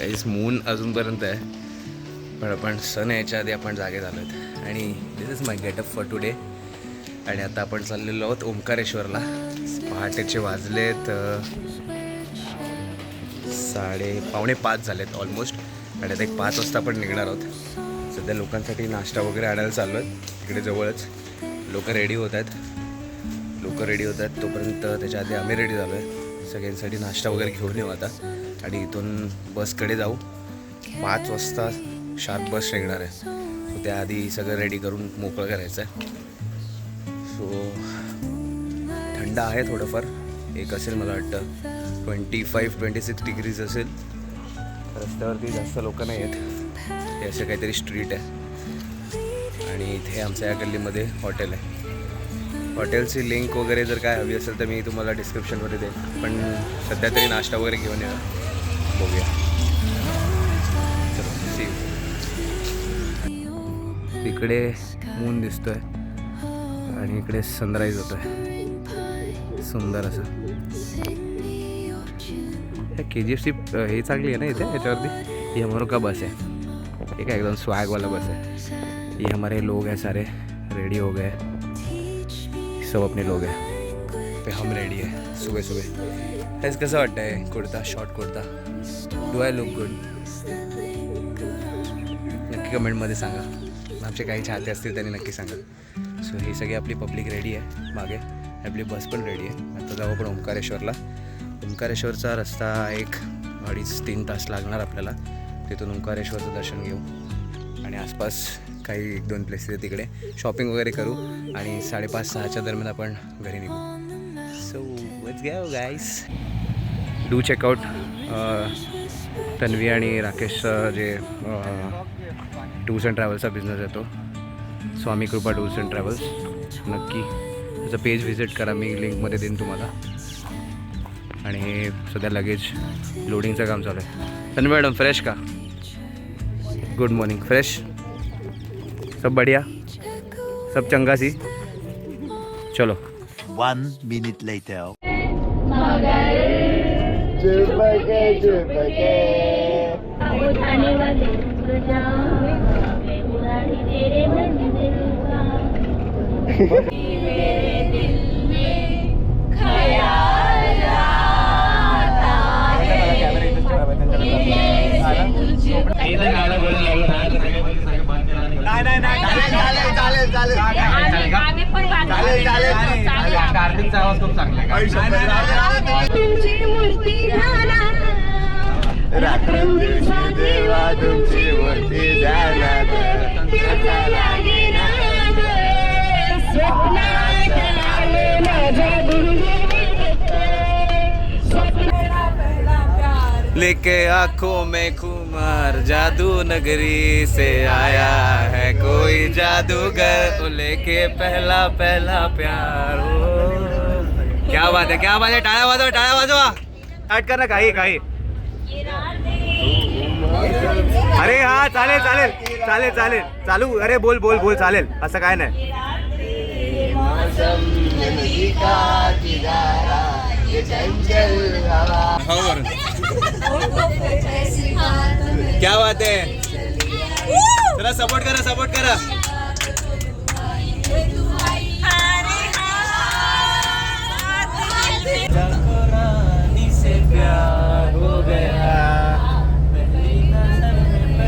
काहीच मून अजूनपर्यंत आहे, पण आपण सन यायच्या आधी आपण जागे झालो आहेत. आणि this is my getup for today. आणि आता आपण चाललेलो आहोत ओंकारेश्वरला. पहाटेचे वाजलेत 4:45 झालेत ऑलमोस्ट. आणि आता एक 5 वाजता आपण निघणार आहोत. सध्या लोकांसाठी नाश्ता वगैरे आणायला चाललो आहे. इकडे जवळच लोक रेडी होत आहेत. तोपर्यंत त्याच्या आधी आम्ही रेडी झालो आहे. सगळ्यांसाठी नाश्ता वगैरे घेऊन येऊ आता. आणि इथून बसकडे जाऊ. 5 वाजता शार्प बस निघणार आहे. सो त्याआधी सगळं रेडी करून मोकळं करायचं आहे. सो थंड आहे थोडंफार. एक असेल मला वाटतं 25-26 डिग्रीज असेल. रस्त्यावरती जास्त लोक नाही आहेत. हे असं काहीतरी स्ट्रीट आहे. आणि इथे आमच्या या गल्लीमध्ये हॉटेल आहे. हॉटेलची लिंक वगैरे जर काय हवी असेल तर मी तुम्हाला डिस्क्रिप्शनमध्ये देईन. पण सध्या तरी नाश्ता वगैरे घेऊन या, बघूया. चलो सी यू. इकडे मून दिसतोय आणि इकडे सनराईज होतोय सुंदर असं. KGFची हे चांगली आहे ना इथे. याच्यावरती ये हमारो का बस है. ये क्या एकदम स्वैग वाला बस है. ये हमारे लोग हैं सारे रेडी हो गए. सब अपने लोग हैं पे हम रेडी है सुबह सुबह. हेच कसं वाटतं आहे kurta, short kurta. Do I look good? नक्की कमेंटमध्ये सांगा. आमचे काही चाहते असतील त्यांनी नक्की सांगा. सो ही सगळी आपली पब्लिक रेडी आहे. मागे आपली बस पण रेडी आहे. आता जाऊ आपण ओंकारेश्वरला. ओंकारेश्वरचा रस्ता 1-2-3 तास लागणार आपल्याला. तिथून ओंकारेश्वरचं दर्शन घेऊ आणि आसपास काही 1-2 प्लेसेस आहेत तिकडे शॉपिंग वगैरे करू. आणि 5:30-6च्या दरम्यान आपण घरी निघू. So let's go guys. Do check out Tanvi आणि राकेश जे टूर्स अँड ट्रॅव्हल्सचा बिझनेस आहे तो स्वामी कृपा टूर्स अँड ट्रॅव्हल्स. नक्की त्याचं पेज व्हिजिट करा. मी लिंकमध्ये देईन तुम्हाला. आणि सध्या लगेज लोडिंगचं काम चालू आहे. तन्वी मॅडम फ्रेश का? Good morning. फ्रेश सब बढ़िया, सब चंगा सी. चलो. 1 minute later. कार्तिकचा आवाज खूप चांगला आहे. तुमची मूर्ती राखून देवा तुमची मूर्ती ध्यानात. लेके आंखों में खुमार जादू नगरी से आया है कोई जादूगर. लेके पहला प्यार हो. क्या बात है, क्या बात है. टाळ्या वाजवा. स्टार्ट कर ना. काही अरे हा चालेल चालू. अरे बोल चालेल. असं काय नाही. क्या बात है. जरा सपोर्ट करा.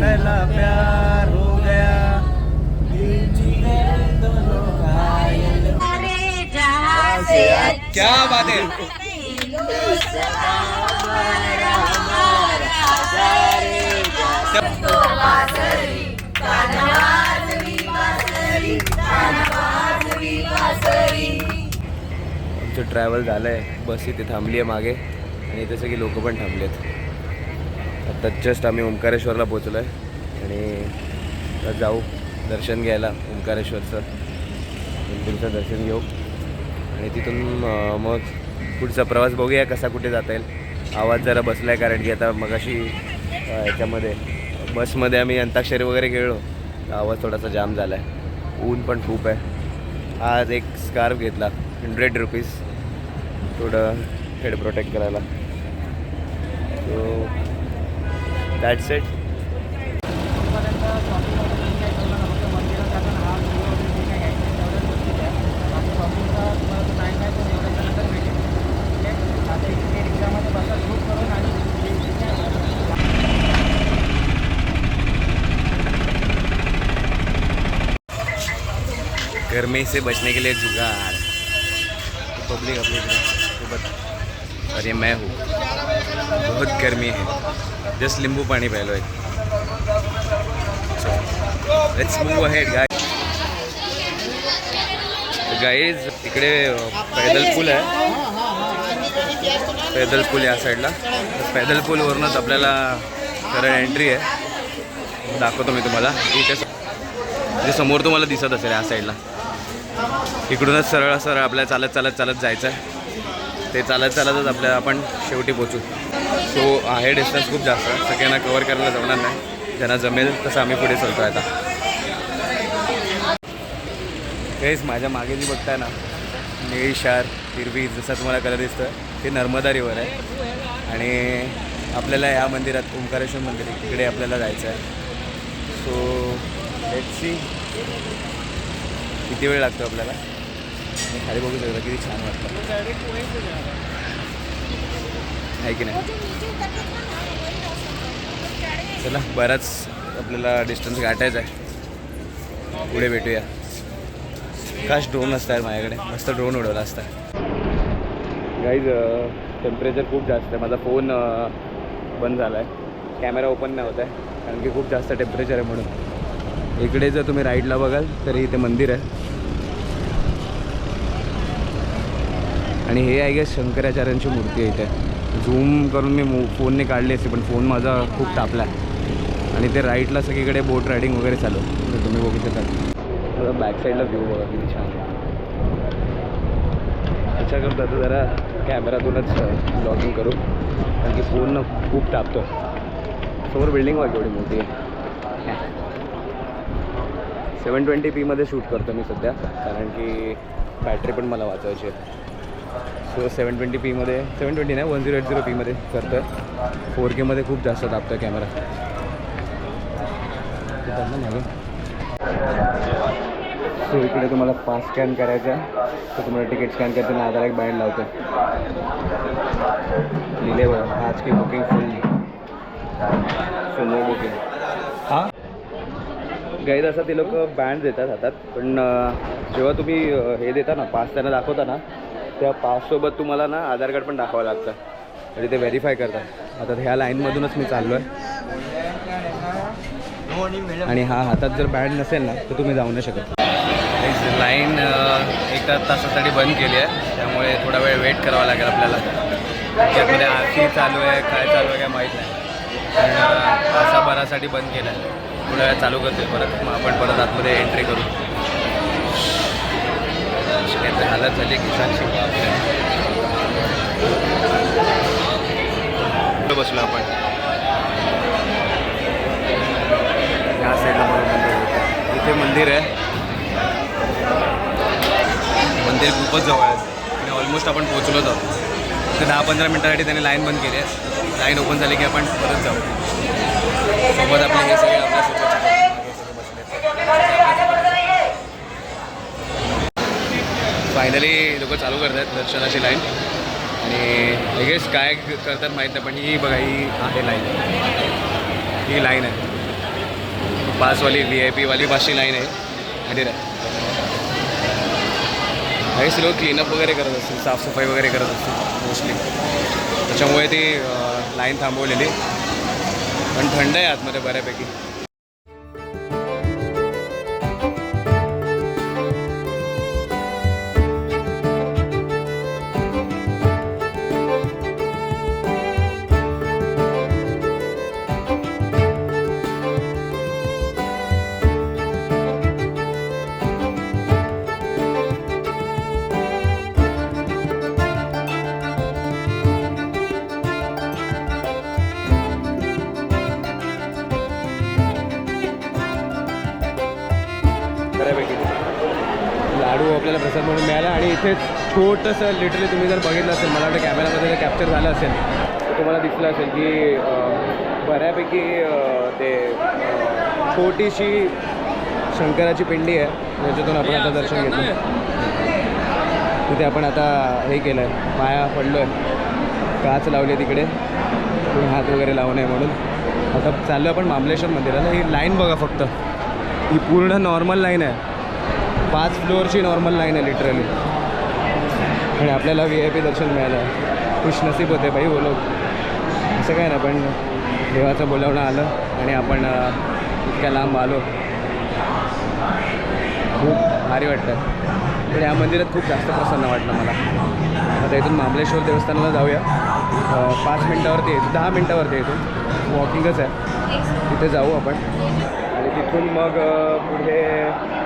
पहला प्यार हो गया. क्या बात है. आमचं ट्रॅव्हल झालं आहे. बस इथे थांबली आहे मागे आणि इथे सगळी लोक पण थांबली आहेत. आता जस्ट आम्ही ओंकारेश्वरला पोचलो आहे आणि जाऊ दर्शन घ्यायला ओंकारेश्वरचं. मंदिरचं दर्शन घेऊ आणि तिथून मग पुढचा प्रवास बघूया कसा कुठे जाता येईल. आवाज जरा बसला आहे कारण की आता मगाशी याच्यामध्ये बसमध्ये आम्ही अंताक्षरी वगैरे खेळलो. आवाज थोडासा जाम झाला आहे. ऊन पण खूप आहे. आज एक स्कार्फ घेतला 100 रुपीज थोडं हेड प्रोटेक्ट करायला. So that's it. गर्मी से बचने के लिए जुगाड़. पब्लिक अपनी सोबत और ये मैं हूँ. बहुत गर्मी है. जस्ट लिंबू पानी प्यालो एक. Let's move ahead guys. इकडे पैदल पूल आहे. पैदल पूल या साईडला. पैदल पूलवरूनच आपल्याला खरं एंट्री आहे. दाखवतो मी तुम्हाला. इथे जे समोर तुम्हाला दिसत असेल या साईडला. इकडूनच सरळ सरळ आपल्याला चालत चालत चालत जायचं आहे. ते चालत चालतच आपल्याला आपण शेवटी पोचू. सो आहे डिस्टन्स खूप जास्त. सगळ्यांना कवर करायला जमणार नाही. ज्यांना जमेल तसं आम्ही पुढे चालतो आहे आता. हेच माझ्या मागे जी बघताय ना निळी शार हिरवी जसा तुम्हाला कलर दिसतो आहे ते नर्मदा रिवर आहे. आणि आपल्याला या मंदिरात ओंकारेश्वर मंदिर तिकडे आपल्याला जायचं आहे. सो लेट्स सी किती वेळ लागतो आपल्याला. आणि खाली बघू शकता किती छान वाटतं आहे की नाही. चला बराच आपल्याला डिस्टन्स गाठायचा आहे. पुढे भेटूया. काश ड्रोन असतात माझ्याकडे. मस्त ड्रोन उडवला असता. गाईज टेम्परेचर खूप जास्त आहे. माझा फोन बंद झाला आहे. कॅमेरा ओपन नाही होत आहे कारण की खूप जास्त टेम्परेचर आहे म्हणून. इकडे जर तुम्ही राईटला बघाल तर इथे मंदिर आहे. आणि हे आय गेस शंकराचार्यांची मूर्ती आहे इथे. झूम करून मी फोनने काढली असते पण फोन माझा खूप तापला आहे. आणि ते राईटला सगळीकडे बोट रायडिंग वगैरे चालू तर तुम्ही बघू शकाल. बॅक साईडला व्ह्यू बघा किती छान. अच्छा करतो आता जरा कॅमेरातूनच ब्लॉगिंग करू कारण की फोन खूप तापतो. समोर बिल्डिंग बघा एवढी मोठी आहे. 720p शूट करतो मी सध्या कारण की बॅटरी पण मला वाचवायची आहे. सो 720p 720 नाही 1080p करतो आहे. 4K खूप जास्त तापतो आहे कॅमेरा. मागे सो इकडे तुम्हाला पास स्कॅन करायचा तर तुम्हाला तिकीट स्कॅन करताना आधार एक बँड लावतो. लिहिले बघा आज की booking full. So no booking. हां गाईड असा ते लोक बँड देतात हातात. पण जेव्हा तुम्ही हे देता ना पास त्यांना दाखवता ना त्या पाससोबत तुम्हाला ना आधार कार्ड पण दाखवावं लागतं. तरी ते व्हेरीफाय करतात. आता ह्या लाईनमधूनच मी चाललो आहे. आणि हा हातात जर बँड नसेल ना तर तुम्ही जाऊ नाही शकत. लाईन एका तासासाठी बंद केली आहे त्यामुळे थोडा वेळ वेट करावा लागेल आपल्याला. त्याच्यामध्ये आरती चालू आहे काय चालू आहे काय माहीत नाही. पण तासाभरासाठी बंद केलं आहे. थोड्या वेळ चालू करते परत. मग आपण परत आतमध्ये एंट्री करू. हालत झाली किसानशी बसलो आपण. या साईडला मला इथे मंदिर आहे. मंदिर खूपच जवळ आहे आणि ऑलमोस्ट आपण पोचलोच आहोत. तर 10-15 मिनटासाठी त्यांनी लाईन बंद केली आहे. लाईन ओपन झाली की आपण परत जाऊ. सोबत आपले हे सगळे आपल्यासोबत फायनली लोक चालू करत आहेत दर्शनाची लाईन. आणि गेस काय करतात माहीत नाही पण ही बघा ही आहे लाईन. ही लाईन आहे पासवाली VIP वाली पासची लाईन आहे. माहिती नाही काहीच लोक क्लीनअप वगैरे करत असतील साफसफाई वगैरे करत असतील मोस्टली. त्याच्यामुळे ती लाईन थांबवलेली. पण थंड आहे आतमध्ये बऱ्यापैकी. लाडू आपल्याला प्रसाद म्हणून मिळाला. आणि इथे छोटंसं लिटरली तुम्ही जर बघितलं असेल मला वाटतं कॅमेरामध्ये जर कॅप्चर झालं असेल तुम्हाला दिसलं असेल की बऱ्यापैकी ते छोटीशी शंकराची पिंडी आहे ज्याच्यातून आपण आता दर्शन घेतो. तिथे आपण आता हे केलं आहे, पाया पडलो आहे, काच लावली तिकडे, कोणी हात वगैरे लावू नये म्हणून. आता चाललो आपण महाबळेश्वर मंदिराला. ही लाईन बघा फक्त, ही पूर्ण नॉर्मल लाईन आहे, 5 फ्लोअरची नॉर्मल लाईन आहे लिटरली. आणि आपल्याला VIP दर्शन मिळालं आहे. खुशनसीब होते बाई बोलो, असं काय ना, पण देवाचं बोलावणं आलं आणि आपण इतक्या लांब आलो. खूप भारी वाटतं. पण या मंदिरात खूप जास्त प्रसन्न वाटलं मला. आता इथून महाबळेश्वर देवस्थानाला जाऊया. 5 मिनटावरती येतो, 10 मिनटावरती येतो, वॉकिंगच आहे. तिथे जाऊ आपण आणि तिथून मग पुढे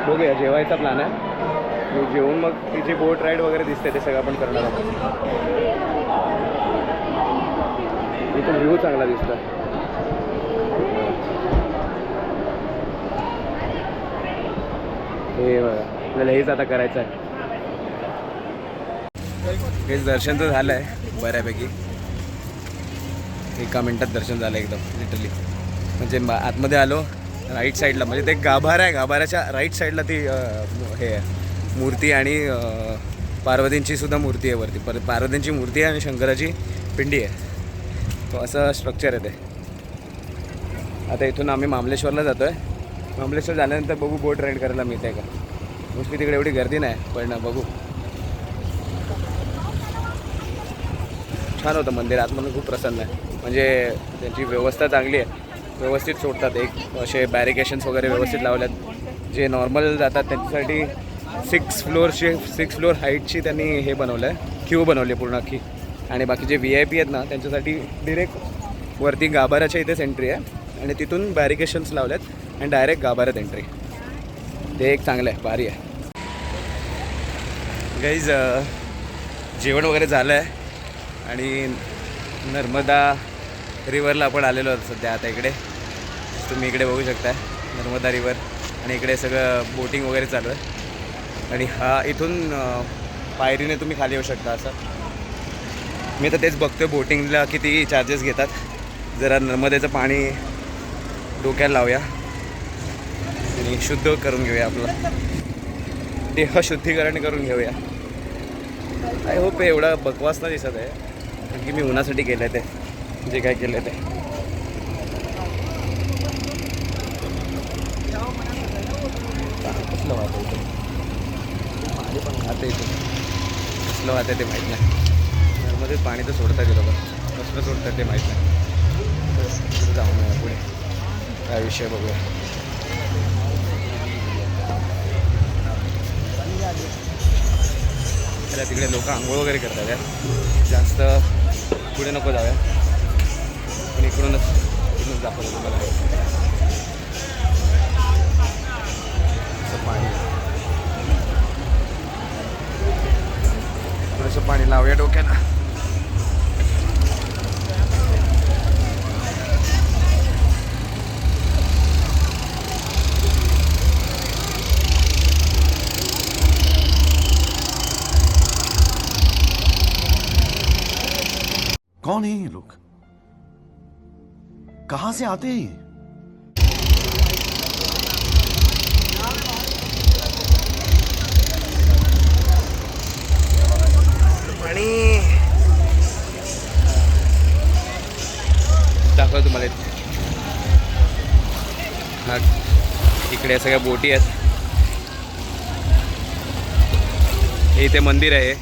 बघूया. जेवायचा प्लॅन आहे. जेवून मग तिची बोट राईड वगैरे दिसते ते सगळं आपण करणार आहोत. इथून व्ह्यू चांगला दिसतो. हे बघा, आपल्याला हेच आता करायचं आहे. हेच दर्शन तर झालं आहे बऱ्यापैकी. 1 मिनटात दर्शन झालं एकदम लिटरली. म्हणजे आतमध्ये आलो, राईट साईडला म्हणजे ते गाभारा आहे, गाभाऱ्याच्या राईट साईडला ती हे मूर्ती आणि पार्वतींची सुद्धा मूर्ती आहे वरती. पार्वतींची मूर्ती आहे आणि शंकराची पिंडी आहे. तो असं स्ट्रक्चर आहे ते. आता इथून आम्ही महाबळेश्वरला जातो आहे. महाबळेश्वर झाल्यानंतर बघू बोट राईड करायला मिळते का. मोस्टली तिकडे एवढी गर्दी नाही, पण बघू. छान होतं मंदिर, आतमध्ये खूप प्रसन्न आहे. म्हणजे त्यांची व्यवस्था चांगली आहे, व्यवस्थित सोडतात. एक असे बॅरिकेशन्स वगैरे व्यवस्थित लावल्यात. जे नॉर्मल जातात त्यांच्यासाठी 6 फ्लोअर हाईटची त्यांनी हे बनवलं आहे, क्यू बनवली पूर्ण अख्खी. आणि बाकी जे VIP आहेत ना त्यांच्यासाठी डिरेक्ट वरती गाभाऱ्याच्या इथेच एंट्री आहे आणि तिथून बॅरिकेशन्स लावल्यात आणि डायरेक्ट गाभाऱ्यात एंट्री. ते एक चांगलं आहे, भारी आहे. गाईज जेवण वगैरे झालं आहे आणि नर्मदा रिव्हरला आपण आलेलो आहोत सध्या. आता इकडे तुम्ही इकडे बघू शकता नर्मदा रिव्हर आणि इकडे सगळं बोटिंग वगैरे चालू आहे. आणि हा इथून पायरीने तुम्ही खाली येऊ शकता. असं मी तर तेच बघतोय बोटिंगला किती चार्जेस घेतात. जरा नर्मदेचं पाणी डोक्याला लावूया आणि शुद्ध करून घेऊया, आपलं देह शुद्धीकरण करून घेऊया. आय होप एवढा बकवास ना दिसत आहे, कारण की मी उन्हासाठी केलं आहे ते जे काय केलं ते. कसलं वाहतं इथं पाणी, पण वाहतं इथं. कसलं वाहतं ते माहीत नाही. नर्मदेत पाणी तर सोडतात ते लोक, कसलं सोडतात ते माहीत नाही. तर जाऊन पुढे काय विषय बघूया. त्याला तिकडे लोक आंघोळ वगैरे करतात यार, जास्त पुढे नको जाऊया. पण इकडूनच दाखवतो तुम्हाला. असं पाणी, थोडंसं पाणी लावूया डोक्याला. कौन है ये लोग? कहां से आते हैं ये? पाणी दाखवतो तुम्हाला. हा इकडे सगळ्या बोटी आहेत. हे इथे मंदिर आहे.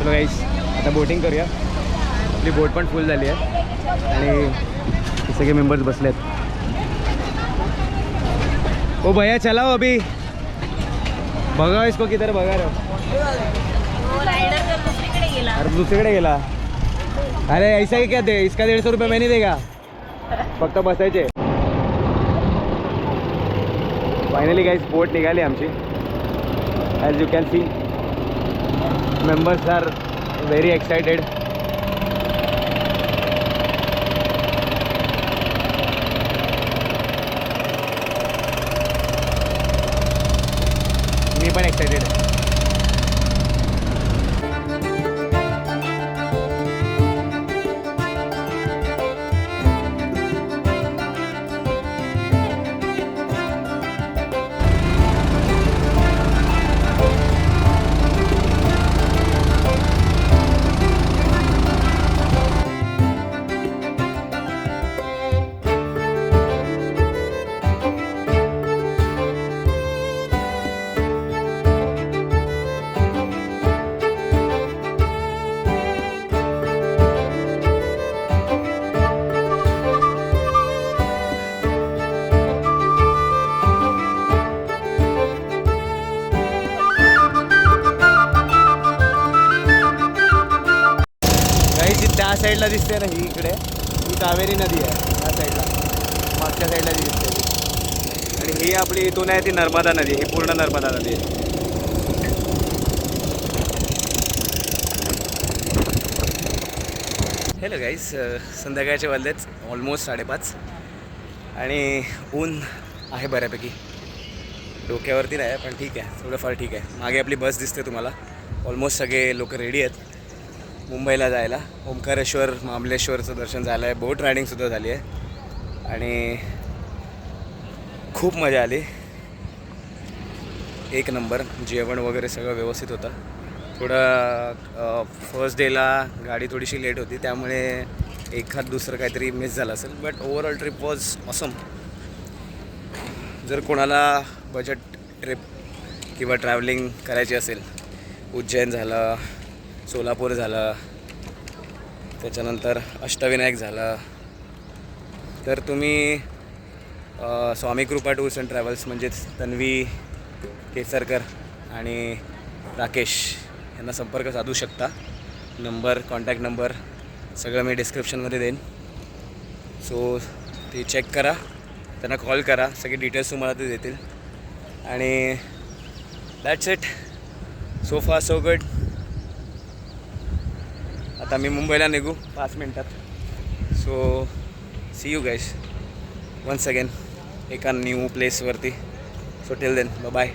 चलो गाईस आता बोटिंग करूया. आपली बोट पण फुल झाली आहे आणि हे सगळे मेंबर्स बसले आहेत. ओ भैया चलाओ अभी. बघा इसको किधर बघा रे. अरे दुसरीकडे गेला. अरे ऐसा ही क्या दे इसका 150 रुपये मैं नहीं देगा. फक्त बसायचे. फायनली गाईस बोट निघाली आमची. As you can see members are very excited. मी पण एक्साइटेड आहे. त्या साईडला दिसते ना ही इकडे ही कावेरी नदी आहे. त्या साईडला मागच्या साईडला दिसते ती. आणि ही आपली इथून आहे ती नर्मदा नदी. ही पूर्ण नर्मदा नदी आहे. हॅलो गाईस संध्याकाळचे वाजलेच ऑलमोस्ट 5:30 आणि ऊन आहे बऱ्यापैकी. डोक्यावरती नाही पण ठीक आहे थोडंफार ठीक आहे. मागे आपली बस दिसते तुम्हाला. ऑलमोस्ट सगळे लोक रेडी आहेत मुंबईला जायला. ओंकारेश्वर महाबळेश्वरचं दर्शन झालं आहे. बोट रायडिंगसुद्धा झाली आहे आणि खूप मजा आली. एक नंबर. जेवण वगैरे सगळं व्यवस्थित होतं. थोडं फर्स्ट डेला गाडी थोडीशी लेट होती त्यामुळे एखाद दुसरं काहीतरी मिस झालं असेल. But overall trip was awesome. जर कोणाला बजेट ट्रिप किंवा ट्रॅव्हलिंग करायची असेल, उज्जैन झालं, सोलापूर झालं, त्याच्यानंतर अष्टविनायक झालं, तर तुम्ही स्वामी कृपा टूर्स अँड ट्रॅव्हल्स म्हणजेच तन्वी केसरकर आणि राकेश यांना संपर्क साधू शकता. नंबर, कॉन्टॅक्ट नंबर सगळं मी डिस्क्रिप्शनमध्ये देईन. सो ते चेक करा, त्यांना कॉल करा, सगळे डिटेल्स तुम्हाला ते देतील. आणि that's it. So far so good. आता मी मुंबईला निघू 5 मिनटात. So see you guys once again एका न्यू प्लेसवरती. So till then bye.